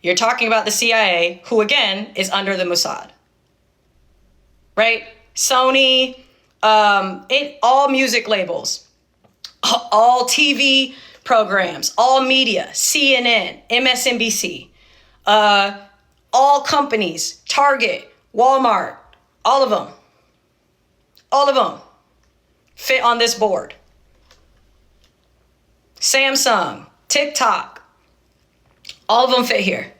You're talking about the CIA, who again is under the Mossad, right? Sony, all music labels, all TV programs, all media, CNN, MSNBC, all companies, Target, Walmart, all of them fit on this board. Samsung, TikTok, all of them fit here.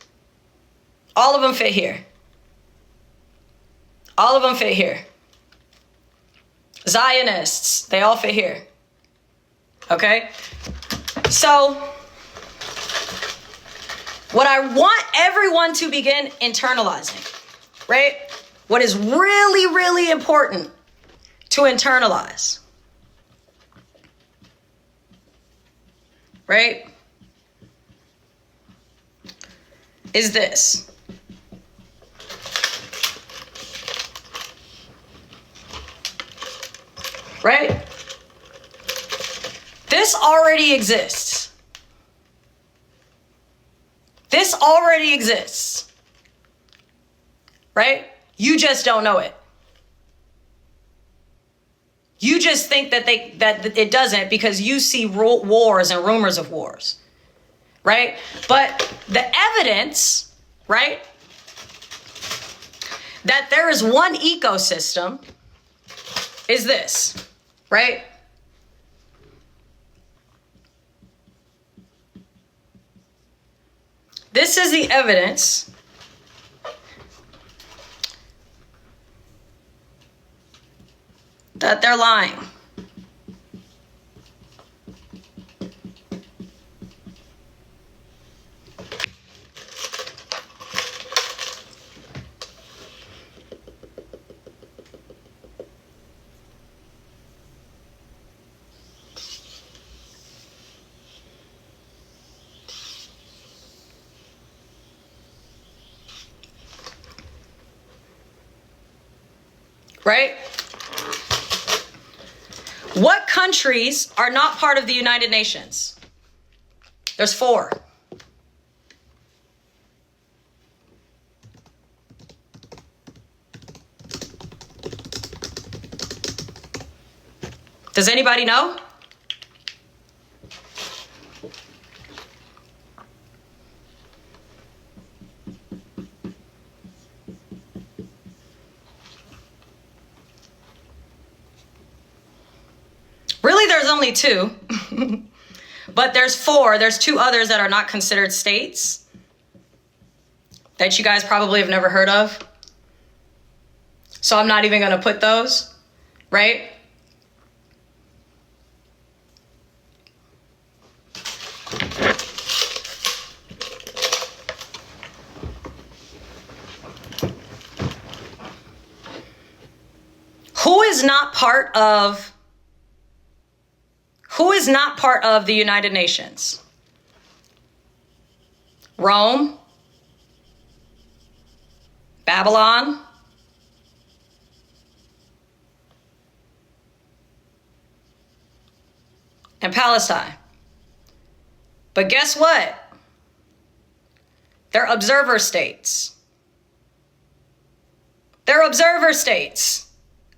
All of them fit here. All of them fit here. Zionists, they all fit here. Okay? So, what I want everyone to begin internalizing, right? What is really, really important to internalize, right, is this. Right? This already exists. This already exists. Right? You just don't know it. You just think that it doesn't because you see wars and rumors of wars. Right? But the evidence, right, that there is one ecosystem is this, right? This is the evidence that they're lying. Right? What countries are not part of the United Nations? There's 4. Does anybody know? Really, there's only 2, but there's 4. There's 2 others that are not considered states that you guys probably have never heard of. So I'm not even going to put those, right? Who is not part of the United Nations? Rome, Babylon, and Palestine. But guess what? They're observer states. They're observer states.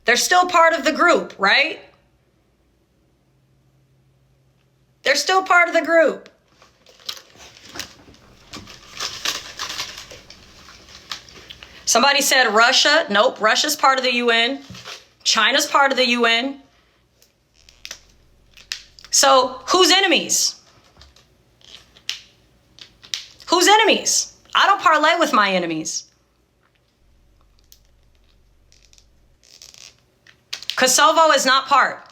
They're still part of the group, right? They're still part of the group. Somebody said Russia. Nope, Russia's part of the UN. China's part of the UN. So who's enemies? Who's enemies? I don't parlay with my enemies. Kosovo is not part.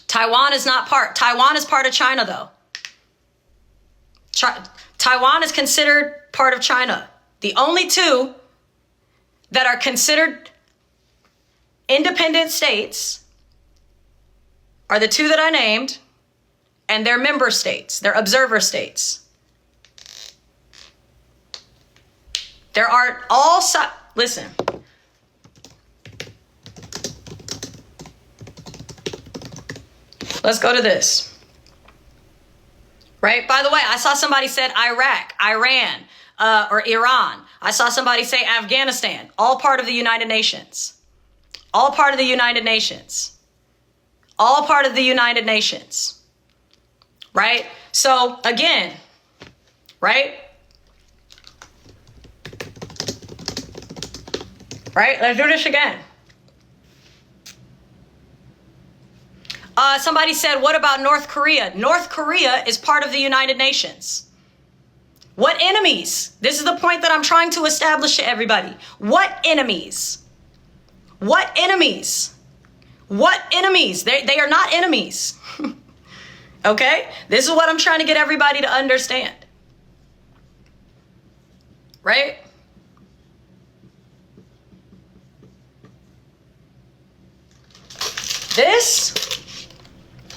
Taiwan is not part. Taiwan is part of China, though. Taiwan is considered part of China. The only 2 that are considered independent states are the 2 that I named, and they're member states. They're observer states. There are all listen. Let's go to this. Right? By the way, I saw somebody said Iraq, Iran, or Iran. I saw somebody say Afghanistan, all part of the United Nations. All part of the United Nations. All part of the United Nations. Right? So again, right? Right? Let's do this again. Somebody said, what about North Korea? North Korea is part of the United Nations. What enemies? This is the point that I'm trying to establish to everybody. What enemies? What enemies? What enemies? They are not enemies. Okay? This is what I'm trying to get everybody to understand. Right? This,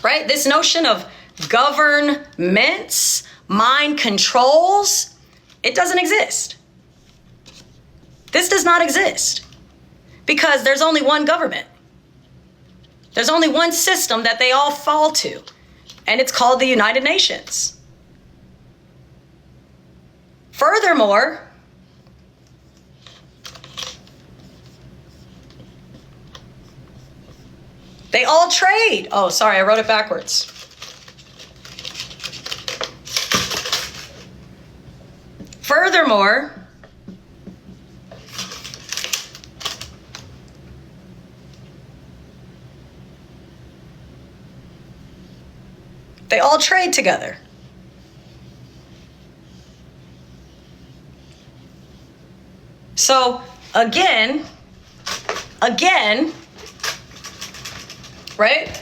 right? This notion of governments, mind controls, it doesn't exist. This does not exist because there's only one government. There's only one system that they all fall to, and it's called the United Nations. Furthermore, they all trade. Oh, sorry, I wrote it backwards. Furthermore, they all trade together. So again, right?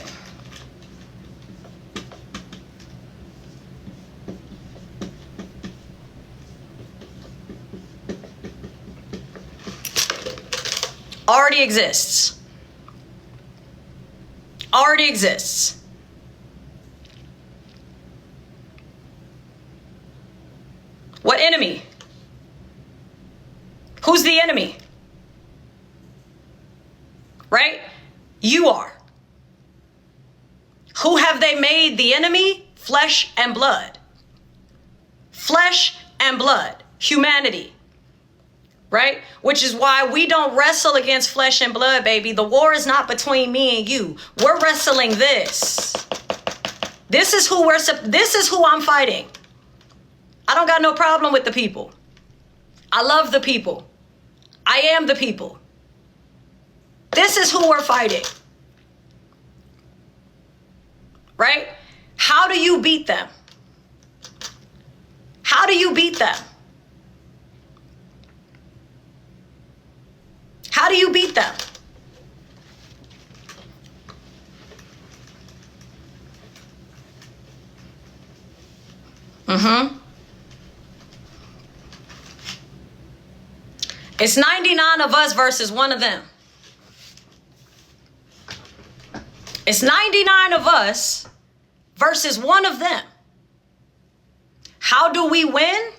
Already exists. Already exists. What enemy? Who's the enemy? Right? You are. Who have they made the enemy? Flesh and blood. Flesh and blood. Humanity. Right? Which is why we don't wrestle against flesh and blood, baby. The war is not between me and you. We're wrestling this. This is who I'm fighting. I don't got no problem with the people. I love the people. I am the people. This is who we're fighting. Right? How do you beat them? How do you beat them? How do you beat them? It's 99 of us versus one of them. It's 99 of us versus one of them. How do we win?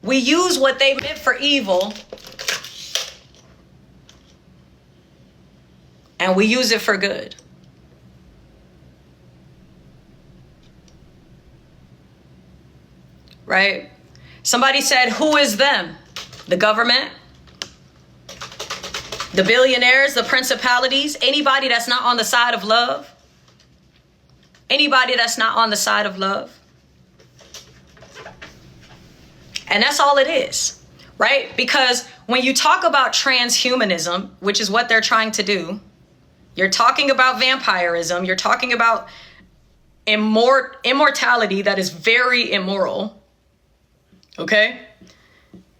We use what they meant for evil and we use it for good. Right? Somebody said, who is them? The government, the billionaires, the principalities, anybody that's not on the side of love. Anybody that's not on the side of love. And that's all it is, right? Because when you talk about transhumanism, which is what they're trying to do, you're talking about vampirism, you're talking about immortality that is very immoral. Okay?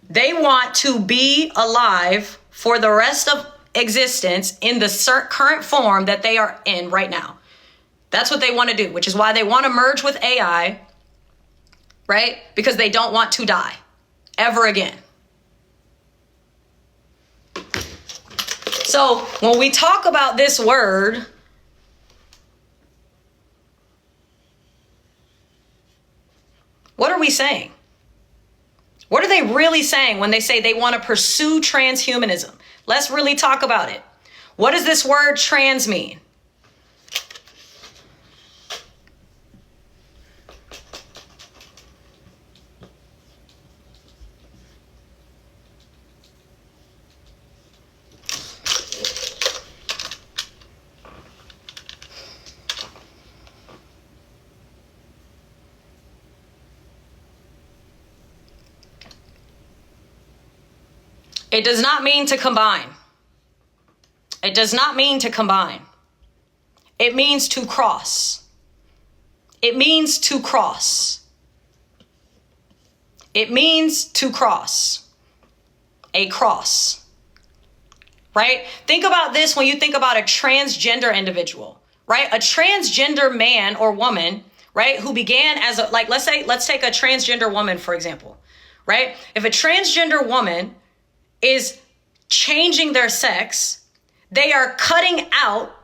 They want to be alive for the rest of existence in the current form that they are in right now. That's what they want to do, which is why they want to merge with AI, right? Because they don't want to die ever again. So when we talk about this word, what are we saying? What are they really saying when they say they want to pursue transhumanism? Let's really talk about it. What does this word trans mean? It does not mean to combine. It does not mean to combine. It means to cross. It means to cross. It means to cross. A cross. Right? Think about this when you think about a transgender individual, right? A transgender man or woman, right, who began as a, like, let's take a transgender woman, for example, right? If a transgender woman is changing their sex, they are cutting out,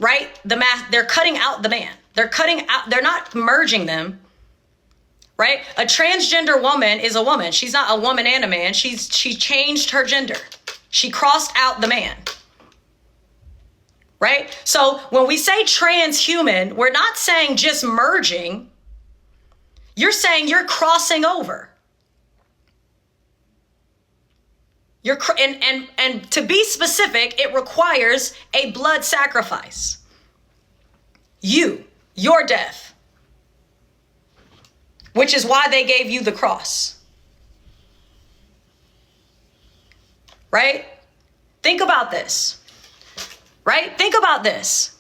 right? They're cutting out the man. They're not merging them, right? A transgender woman is a woman. She's not a woman and a man. She changed her gender. She crossed out the man, right? So when we say transhuman, we're not saying just merging. You're saying you're crossing over. And to be specific, it requires a blood sacrifice. Your death, which is why they gave you the cross. Right? Think about this. Right? Think about this.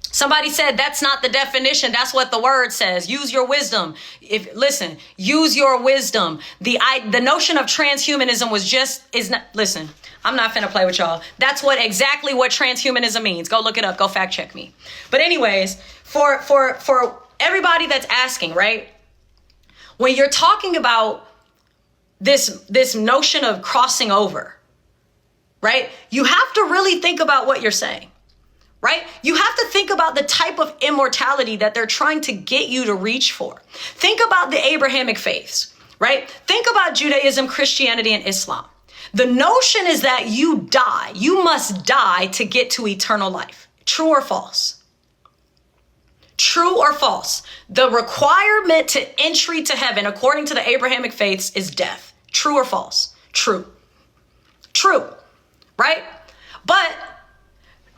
Somebody said that's not the definition. That's what the word says. Use your wisdom. Use your wisdom. The notion of transhumanism listen, I'm not finna play with y'all. That's exactly what transhumanism means. Go look it up. Go fact check me. But anyways, for everybody that's asking, right? When you're talking about this notion of crossing over, right? You have to really think about what you're saying, right? You have to think about the type of immortality that they're trying to get you to reach for. Think about the Abrahamic faiths, right? Think about Judaism, Christianity, and Islam. The notion is that you must die to get to eternal life. True or false? True or false? The requirement to entry to heaven, according to the Abrahamic faiths, is death. True or false? True. True. Right? But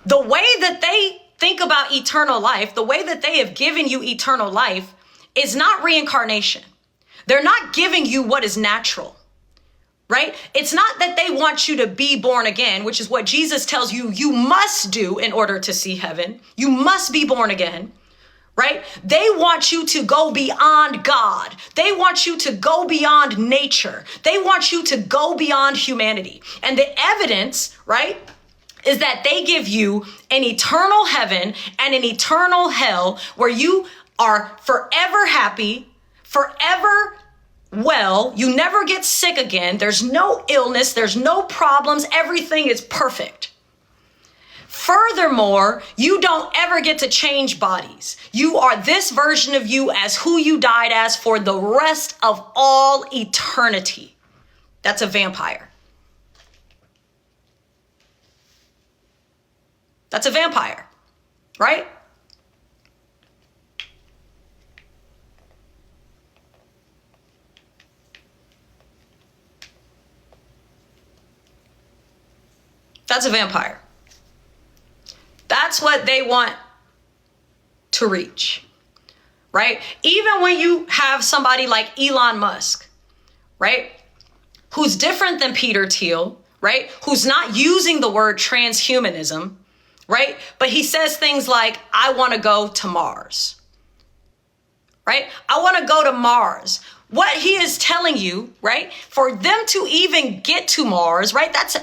the way that they think about eternal life, the way that they have given you eternal life is not reincarnation. They're not giving you what is natural, right? It's not that they want you to be born again, which is what Jesus tells you you must do in order to see heaven. You must be born again, right? They want you to go beyond God. They want you to go beyond nature. They want you to go beyond humanity. And the evidence, right, is that they give you an eternal heaven and an eternal hell where you are forever happy, forever well. You never get sick again. There's no illness. There's no problems. Everything is perfect. Furthermore, you don't ever get to change bodies. You are this version of you as who you died as for the rest of all eternity. That's a vampire. That's a vampire, right? That's a vampire. That's what they want to reach, right? Even when you have somebody like Elon Musk, right? Who's different than Peter Thiel, right? Who's not using the word transhumanism, right? But he says things like, I want to go to Mars, right? I want to go to Mars. What he is telling you, right? For them to even get to Mars, right? That's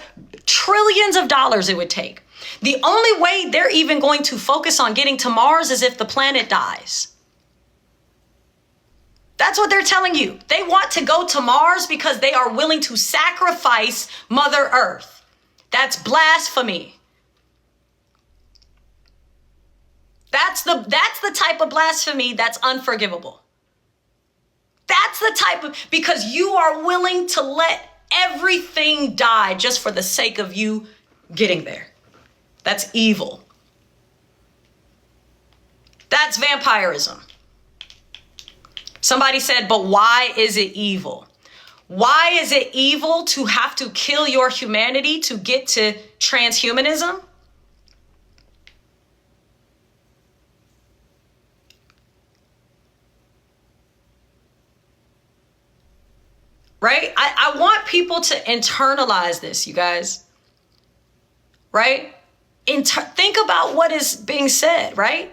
trillions of dollars it would take. The only way they're even going to focus on getting to Mars is if the planet dies. That's what they're telling you. They want to go to Mars because they are willing to sacrifice Mother Earth. That's blasphemy. That's the type of blasphemy that's unforgivable. That's the type of, because you are willing to let everything die just for the sake of you getting there. That's evil. That's vampirism. Somebody said, but why is it evil? Why is it evil to have to kill your humanity to get to transhumanism? right? I want people to internalize this, you guys, right? Think about what is being said, right?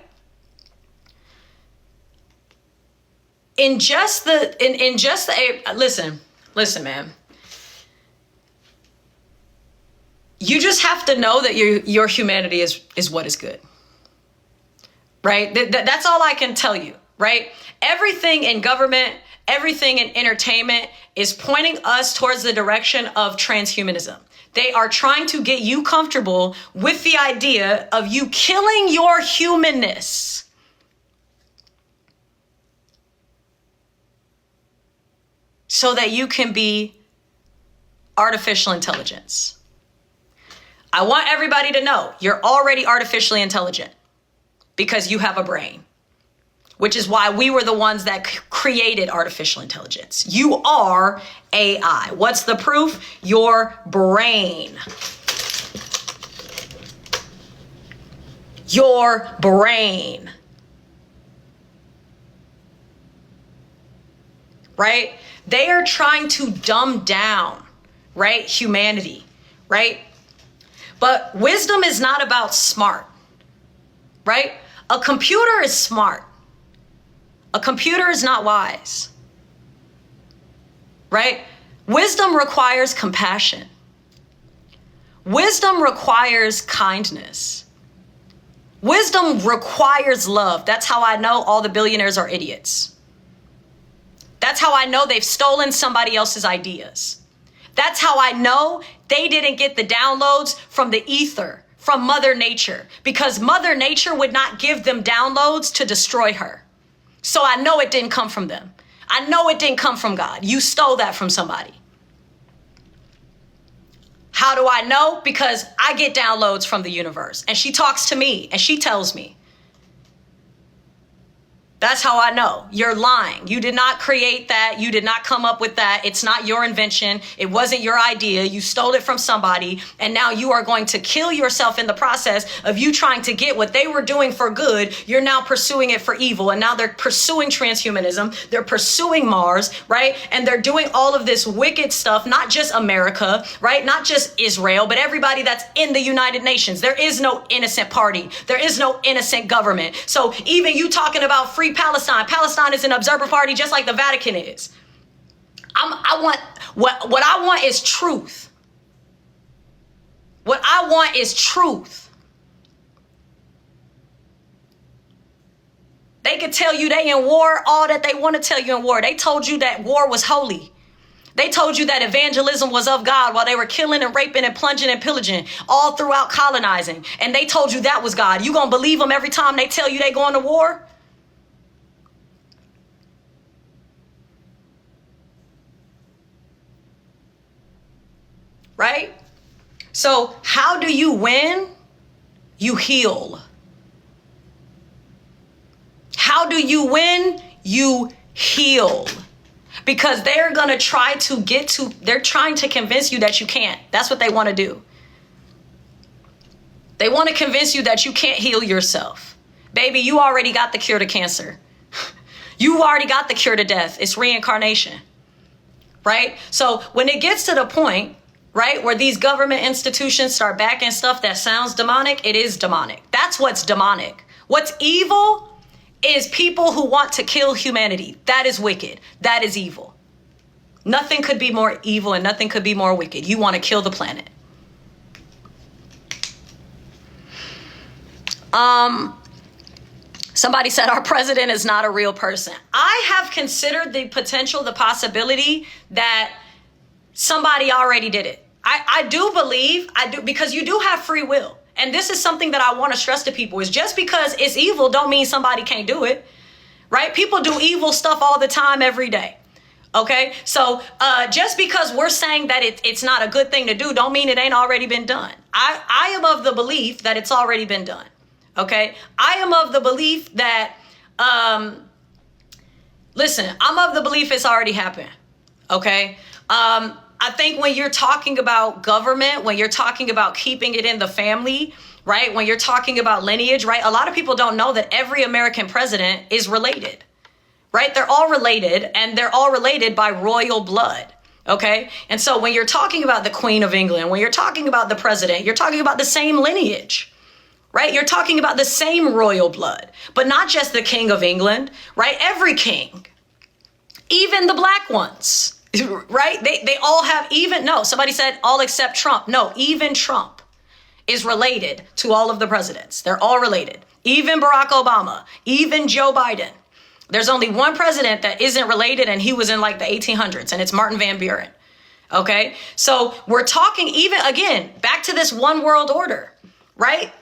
Listen, man. You just have to know that your humanity is what is good, right? That's all I can tell you, right? Everything in government, everything in entertainment is pointing us towards the direction of transhumanism. They are trying to get you comfortable with the idea of you killing your humanness. So that you can be artificial intelligence. I want everybody to know you're already artificially intelligent because you have a brain, which is why we were the ones that created artificial intelligence. You are AI. What's the proof? Your brain. Your brain. Right? They are trying to dumb down, right, humanity, right? But wisdom is not about smart, right? A computer is smart. A computer is not wise, right? Wisdom requires compassion. Wisdom requires kindness. Wisdom requires love. That's how I know all the billionaires are idiots. That's how I know they've stolen somebody else's ideas. That's how I know they didn't get the downloads from the ether, from Mother Nature, because Mother Nature would not give them downloads to destroy her. So I know it didn't come from them. I know it didn't come from God. You stole that from somebody. How do I know? Because I get downloads from the universe and she talks to me and she tells me. That's how I know. You're lying. You did not create that. You did not come up with that. It's not your invention. It wasn't your idea. You stole it from somebody. And now you are going to kill yourself in the process of you trying to get what they were doing for good. You're now pursuing it for evil. And now they're pursuing transhumanism. They're pursuing Mars, right? And they're doing all of this wicked stuff, not just America, right? Not just Israel, but everybody that's in the United Nations. There is no innocent party. There is no innocent government. So even you talking about free Palestine is an observer party just like the Vatican is. What I want is truth. What I want is truth. They could tell you they in war all that they want to tell you in war. They told you that war was holy. They told you that evangelism was of God while they were killing and raping and plunging and pillaging all throughout colonizing. And they told you that was God. You gonna believe them every time they tell you they going to war? Right? So how do you win? You heal. How do you win? You heal. Because they're going to try to they're trying to convince you that you can't. That's what they want to do. They want to convince you that you can't heal yourself. Baby, you already got the cure to cancer. You already got the cure to death. It's reincarnation. Right? So when it gets to the point, right, where these government institutions start backing stuff that sounds demonic, it is demonic. That's what's demonic. What's evil is people who want to kill humanity. That is wicked. That is evil. Nothing could be more evil and nothing could be more wicked. You want to kill the planet. Somebody said our president is not a real person. I have considered the potential, the possibility that somebody already did it. I do believe, because you do have free will. And this is something that I want to stress to people is just because it's evil don't mean somebody can't do it, right? People do evil stuff all the time, every day. Okay. So just because we're saying that it's not a good thing to do don't mean it ain't already been done. I am of the belief that it's already been done. Okay. I am of the belief that, listen, I'm of the belief it's already happened. Okay. I think when you're talking about government, when you're talking about keeping it in the family, right? When you're talking about lineage, right? A lot of people don't know that every American president is related, right? They're all related and they're all related by royal blood. Okay. And so when you're talking about the Queen of England, when you're talking about the president, you're talking about the same lineage, right? You're talking about the same royal blood, but not just the King of England, right? Every king, even the black ones, right? They all have somebody said all except Trump. No, even Trump is related to all of the presidents. They're all related. Even Barack Obama, even Joe Biden. There's only one president that isn't related, and he was in like the 1800s, and it's Martin Van Buren. Okay. So we're talking even again, back to this one world order, right?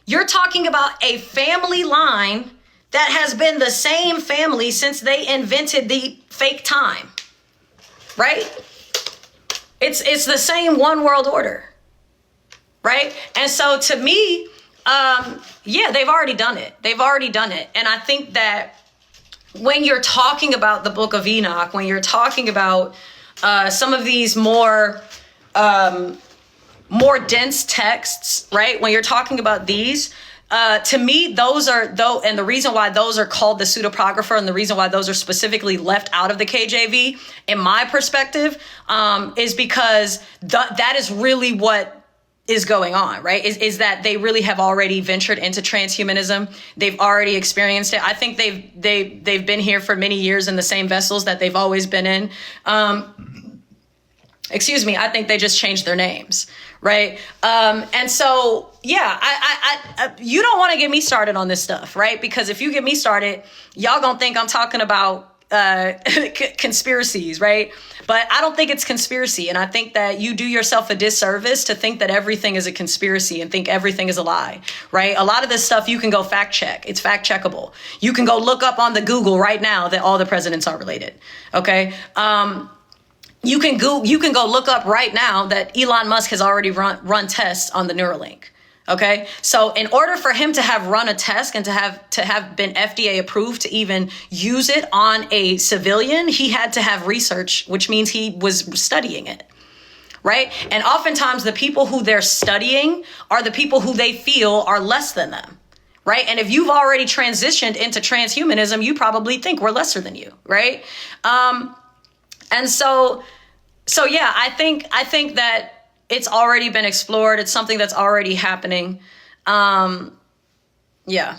You're talking about a family line that has been the same family since they invented the fake time, right? It's the same one world order, right? And so to me, they've already done it. They've already done it. And I think that when you're talking about the Book of Enoch, when you're talking about some of these more dense texts, right? When you're talking about these, to me, those are and the reason why those are called the pseudepigrapha, and the reason why those are specifically left out of the KJV, in my perspective, is because that is really what is going on, right? Is that they really have already ventured into transhumanism. They've already experienced it. I think they've been here for many years in the same vessels that they've always been in. I think they just changed their names, right? And so, yeah, I you don't want to get me started on this stuff, right? Because if you get me started, y'all gonna think I'm talking about conspiracies, right? But I don't think it's conspiracy. And I think that you do yourself a disservice to think that everything is a conspiracy and think everything is a lie, right? A lot of this stuff you can go fact check. It's fact checkable. You can go look up on the Google right now that all the presidents are related. Okay. You can go look up right now that Elon Musk has already run tests on the Neuralink. Okay. So in order for him to have run a test and to have been FDA approved to even use it on a civilian, he had to have research, which means he was studying it. Right. And oftentimes the people who they're studying are the people who they feel are less than them. Right. And if you've already transitioned into transhumanism, you probably think we're lesser than you. Right. And so yeah, I think that it's already been explored. It's something that's already happening. Yeah.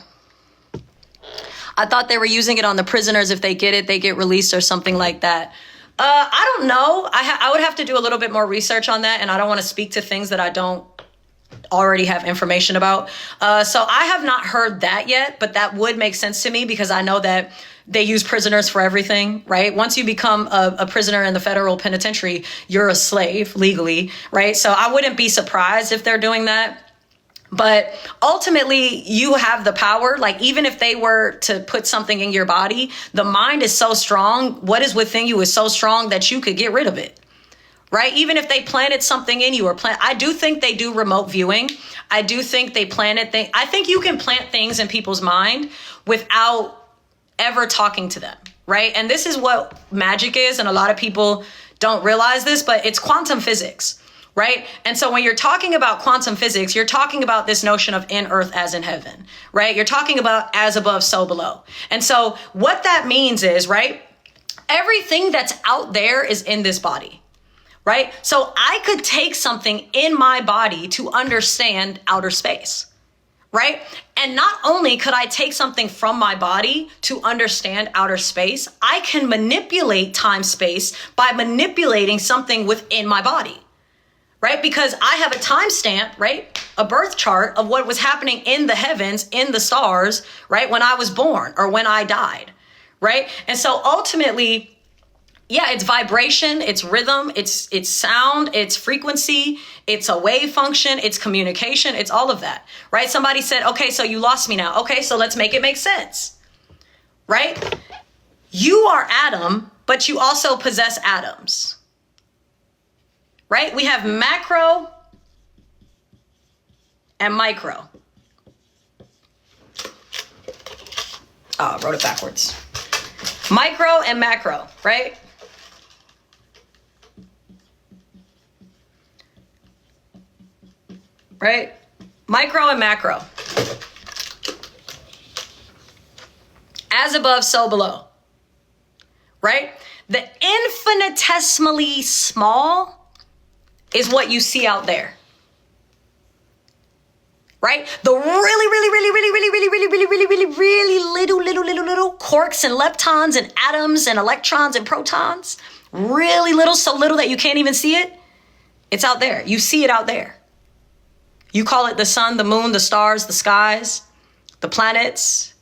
I thought they were using it on the prisoners. If they get it, they get released or something like that. I don't know. I would have to do a little bit more research on that. And I don't want to speak to things that I don't already have information about. So I have not heard that yet, but that would make sense to me because I know that they use prisoners for everything, right? Once you become a prisoner in the federal penitentiary, you're a slave legally, right? So I wouldn't be surprised if they're doing that. But ultimately, you have the power. Like, even if they were to put something in your body, the mind is so strong. What is within you is so strong that you could get rid of it, right? Even if they planted something in you I do think they do remote viewing. I do think they planted things. I think you can plant things in people's mind without ever talking to them, right? And this is what magic is. And a lot of people don't realize this, but it's quantum physics, right? And so when you're talking about quantum physics, you're talking about this notion of in earth as in heaven, right? You're talking about as above, so below. And so what that means is, right, everything that's out there is in this body, right? So I could take something in my body to understand outer space, right? And not only could I take something from my body to understand outer space, I can manipulate time space by manipulating something within my body, right? Because I have a timestamp, right? A birth chart of what was happening in the heavens, in the stars, right? When I was born or when I died, right? And so ultimately, yeah, it's vibration, it's rhythm, it's sound, it's frequency, it's a wave function, it's communication, it's all of that, right? Somebody said, okay, so you lost me now. Okay, so let's make it make sense, right? You are atom, but you also possess atoms, right? We have macro and micro. Oh, I wrote it backwards. Micro and macro, right? Right? Micro and macro. As above, so below. Right? The infinitesimally small is what you see out there. Right? The really little quarks and leptons and atoms and electrons and protons, really little, so little that you can't even see it. It's out there. You see it out there. You call it the sun, the moon, the stars, the skies, the planets,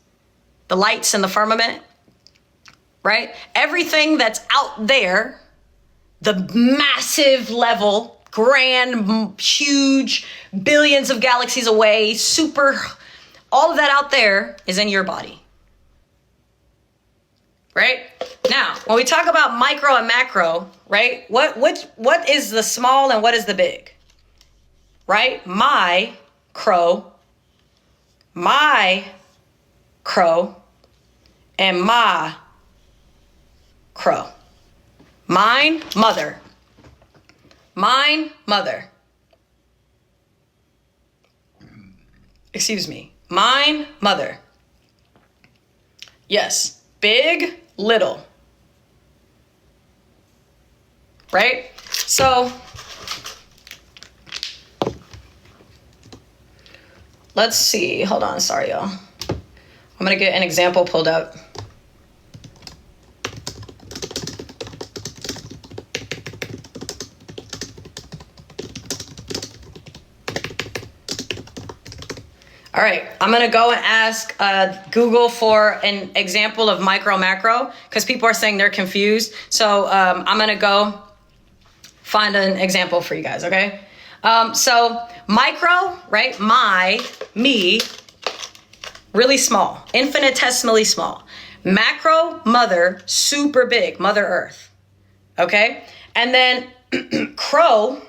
the lights in the firmament, right? Everything that's out there, the massive level, grand, huge, billions of galaxies away, super, all of that out there is in your body. Right? Now, when we talk about micro and macro, right? What is the small and what is the big? Right? My crow, and my crow. Mine, mother. Mine, mother. Excuse me. Mine, mother. Yes. Big, little. Right? So, let's see. Hold on. Sorry, y'all. I'm going to get an example pulled up. All right, I'm gonna go and ask Google for an example of micro macro because people are saying they're confused. So I'm gonna go find an example for you guys, okay? So micro, right? Me, really small, infinitesimally small. Macro, mother, super big, Mother Earth, okay? And then crow,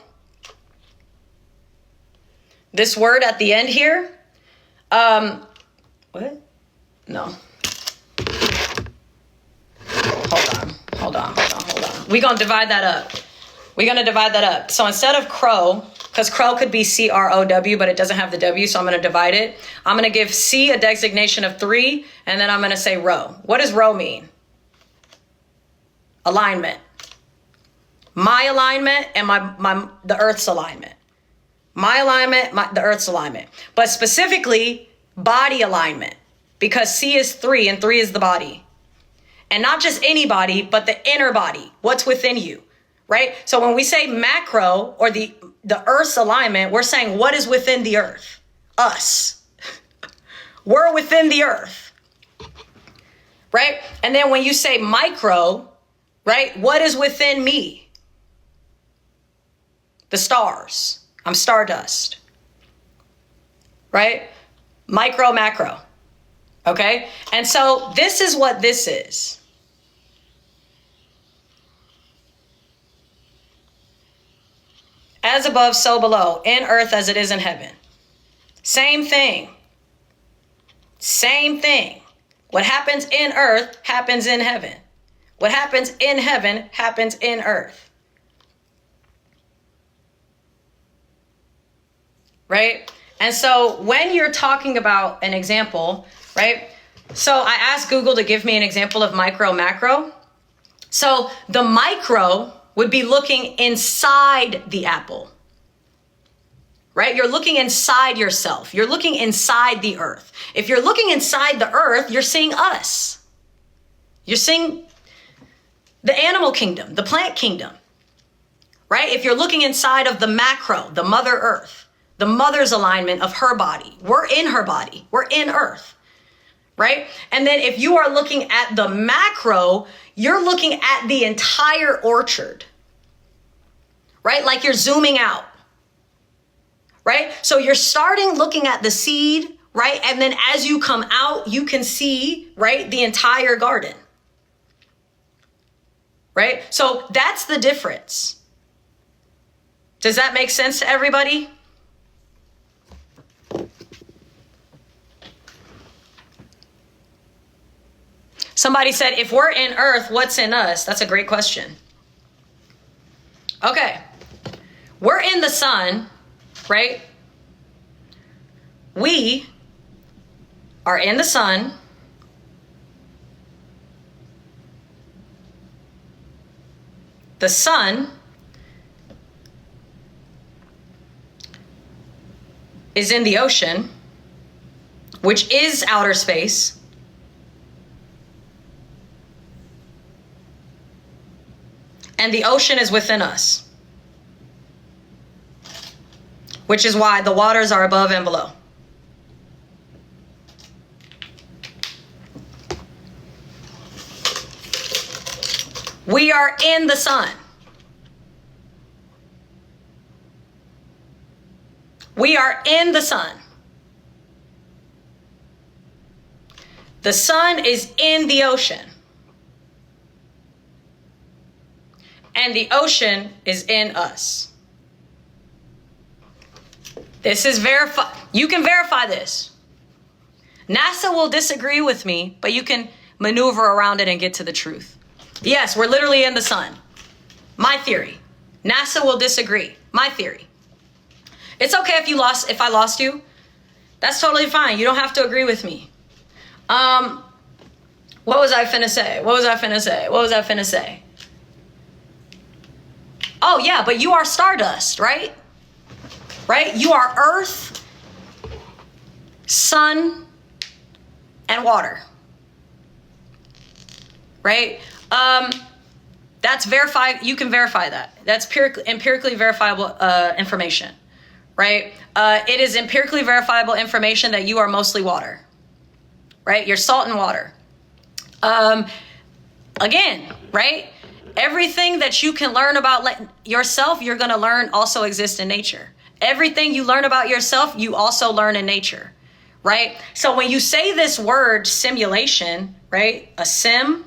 this word at the end here, what? No. Hold on. We're going to divide that up. So instead of crow, because crow could be C-R-O-W, but it doesn't have the W, so I'm going to divide it. I'm going to give C a designation of 3, and then I'm going to say row. What does row mean? Alignment. My alignment and the Earth's alignment. My alignment, the Earth's alignment. But specifically, body alignment. Because C is 3, and 3 is the body. And not just any body, but the inner body. What's within you, right? So when we say macro, or the Earth's alignment, we're saying what is within the Earth? Us. We're within the Earth. Right? And then when you say micro, right? What is within me? The stars. I'm stardust, right? Micro, macro, okay? And so this is what this is. As above, so below, in earth as it is in heaven. Same thing. Same thing. What happens in earth happens in heaven. What happens in heaven happens in earth. Right? And so when you're talking about an example, right? So I asked Google to give me an example of micro, macro. So the micro would be looking inside the apple, right? You're looking inside yourself. You're looking inside the earth. If you're looking inside the earth, you're seeing us. You're seeing the animal kingdom, the plant kingdom, right? If you're looking inside of the macro, the Mother Earth, the mother's alignment of her body. We're in her body. We're in earth, right? And then if you are looking at the macro, you're looking at the entire orchard, right? Like you're zooming out, right? So you're starting looking at the seed, right? And then as you come out, you can see, right, the entire garden, right? So that's the difference. Does that make sense to everybody? Somebody said, if we're in earth, what's in us? That's a great question. Okay. We're in the sun, right? We are in the sun. The sun is in the ocean, which is outer space. And the ocean is within us, which is why the waters are above and below. We are in the sun. We are in the sun. The sun is in the ocean. And the ocean is in us. This is verified. You can verify this. NASA will disagree with me, but you can maneuver around it and get to the truth. Yes, we're literally in the sun. My theory. NASA will disagree. My theory. It's okay if I lost you. That's totally fine. You don't have to agree with me. What was I finna say? Oh yeah, but you are stardust, right? Right? You are earth, sun, and water. Right? That's verified. You can verify that. That's empirically verifiable information. Right? It is empirically verifiable information that you are mostly water. Right? You're salt and water. Again, right? Everything that you can learn about yourself, you're going to learn also exists in nature. Everything you learn about yourself, you also learn in nature, right? So when you say this word simulation, right? A sim,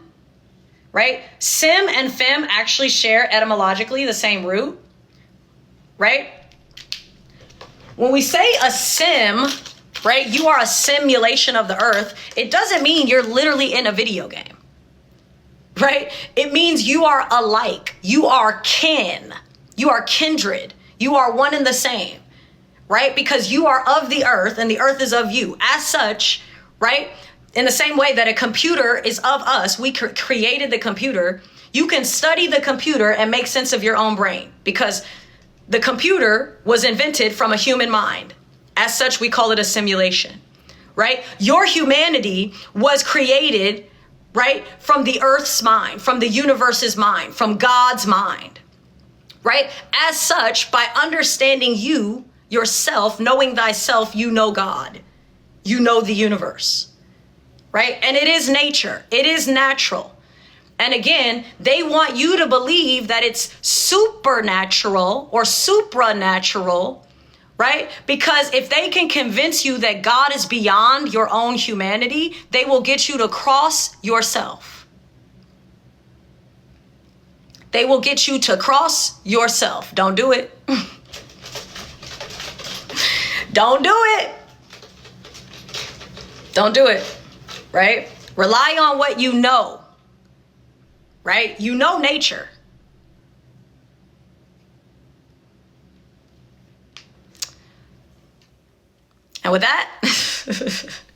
right? Sim and fem actually share etymologically the same root, right? When we say a sim, right? You are a simulation of the earth. It doesn't mean you're literally in a video game. Right? It means you are alike. You are kin. You are kindred. You are one and the same. Right? Because you are of the earth and the earth is of you. As such, right? In the same way that a computer is of us, we created the computer. You can study the computer and make sense of your own brain because the computer was invented from a human mind. As such, we call it a simulation. Right? Your humanity was created, right, from the earth's mind, from the universe's mind, from God's mind, right? As such, by understanding you, yourself, knowing thyself, you know God, you know the universe, right? And it is nature, it is natural. And again, they want you to believe that it's supernatural or supranatural, right? Because if they can convince you that God is beyond your own humanity, they will get you to cross yourself. They will get you to cross yourself. Don't do it. Don't do it. Don't do it, right? Rely on what you know, right? You know nature. And with that,